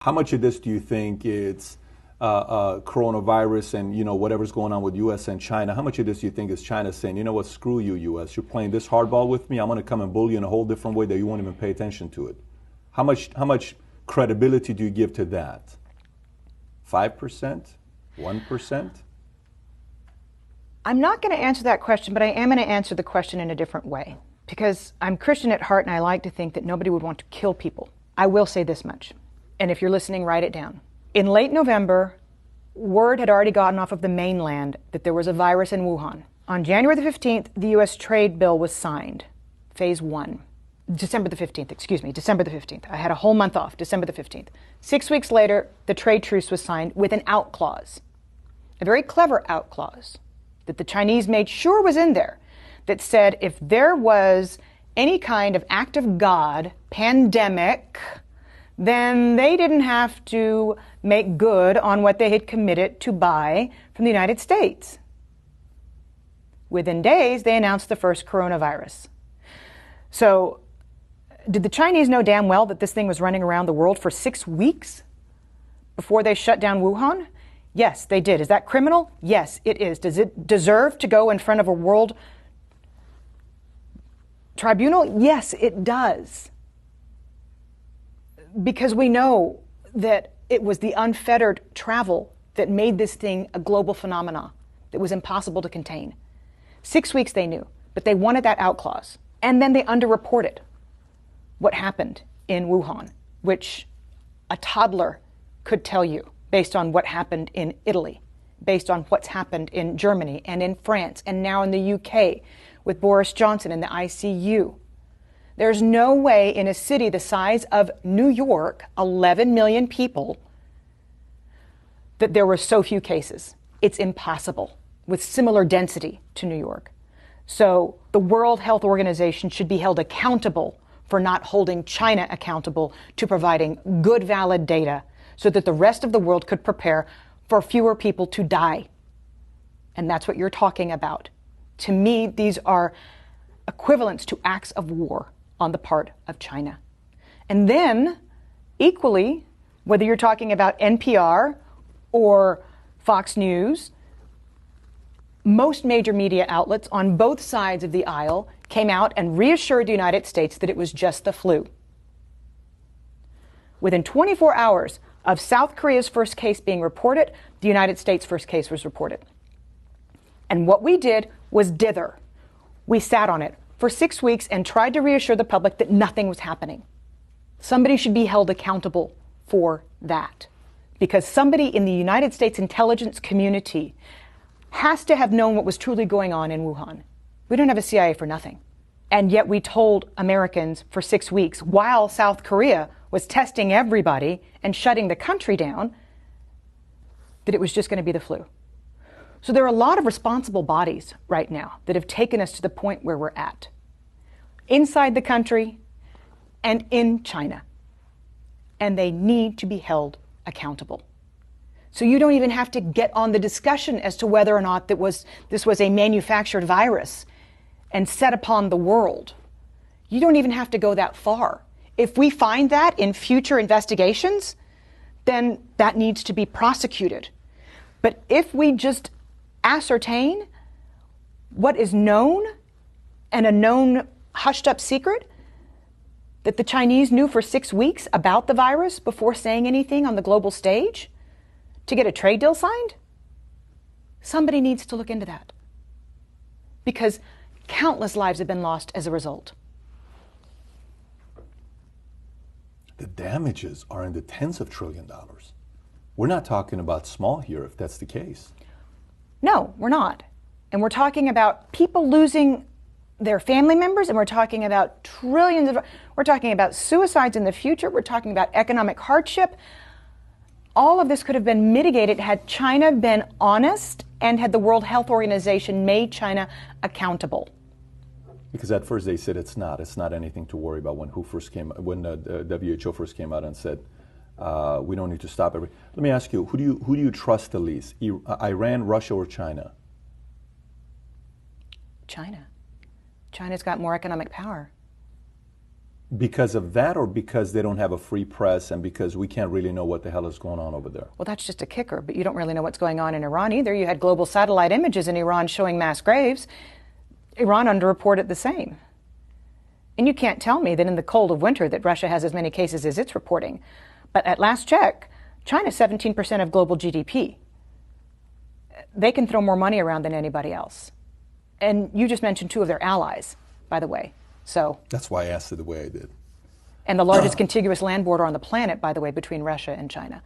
How much of this do you think it's coronavirus and whatever's going on with U.S. and China? How much of this do you think is China saying, you know what, screw you, U.S. You're playing this hardball with me. I'm going to come and bully you in a whole different way that you won't even pay attention to it. How much credibility do you give to that? 5%? 1%? I'm not going to answer that question, but I am going to answer the question in a different way. Because I'm Christian at heart and I like to think that nobody would want to kill people. I will say this much, and if you're listening, write it down. In late November, word had already gotten off of the mainland that there was a virus in Wuhan. On January the 15th, the U.S. trade bill was signed, phase 1. December the 15th. I had a whole month off, December the 15th. 6 weeks later, the trade truce was signed with an out clause, a very clever out clause that the Chinese made sure was in there, that said if there was any kind of act of God, pandemic, then they didn't have to make good on what they had committed to buy from the United States. Within days, they announced the first coronavirus. So, did the Chinese know damn well that this thing was running around the world for 6 weeks before they shut down Wuhan? Yes, they did. Is that criminal? Yes, it is. Does it deserve to go in front of a world tribunal? Yes, it does. Because we know that it was the unfettered travel that made this thing a global phenomenon that was impossible to contain. 6 weeks they knew, but they wanted that out clause. And then they underreported what happened in Wuhan, which a toddler could tell you based on what happened in Italy, based on what's happened in Germany and in France and now in the UK with Boris Johnson in the ICU. There's no way in a city the size of New York, 11 million people, that there were so few cases. It's impossible with similar density to New York. So the World Health Organization should be held accountable for not holding China accountable to providing good, valid data so that the rest of the world could prepare for fewer people to die. And that's what you're talking about. To me, these are equivalents to acts of war on the part of China. And then, equally, whether you're talking about NPR or Fox News, most major media outlets on both sides of the aisle came out and reassured the United States that it was just the flu. Within 24 hours of South Korea's first case being reported, the United States' first case was reported. And what we did was dither. We sat on it for 6 weeks and tried to reassure the public that nothing was happening. Somebody should be held accountable for that. Because somebody in the United States intelligence community has to have known what was truly going on in Wuhan. We don't have a CIA for nothing. And yet we told Americans for 6 weeks, while South Korea was testing everybody and shutting the country down, that it was just going to be the flu. So there are a lot of responsible bodies right now that have taken us to the point where we're at, inside the country and in China. And they need to be held accountable. So you don't even have to get on the discussion as to whether or not this was a manufactured virus and set upon the world. You don't even have to go that far. If we find that in future investigations, then that needs to be prosecuted. But if we just ascertain what is known and a known hushed up secret that the Chinese knew for 6 weeks about the virus before saying anything on the global stage to get a trade deal signed, somebody needs to look into that. Because countless lives have been lost as a result. The damages are in the tens of trillion dollars. We're not talking about small here if that's the case. No, we're not. And we're talking about people losing their family members, and we're talking about we're talking about suicides in the future, we're talking about economic hardship. All of this could have been mitigated had China been honest and had the World Health Organization made China accountable. Because at first they said it's not anything to worry about when the WHO first came out and said we don't need to stop everything. Let me ask you, who do you trust the least? Iran, Russia, or China? China. China's got more economic power. Because of that, or because they don't have a free press and because we can't really know what the hell is going on over there? Well, that's just a kicker, but you don't really know what's going on in Iran either. You had global satellite images in Iran showing mass graves. Iran underreported the same. And you can't tell me that in the cold of winter that Russia has as many cases as it's reporting. But at last check, China's 17% of global GDP. They can throw more money around than anybody else. And you just mentioned two of their allies, by the way. So that's why I asked it the way I did. And the largest contiguous land border on the planet, by the way, between Russia and China.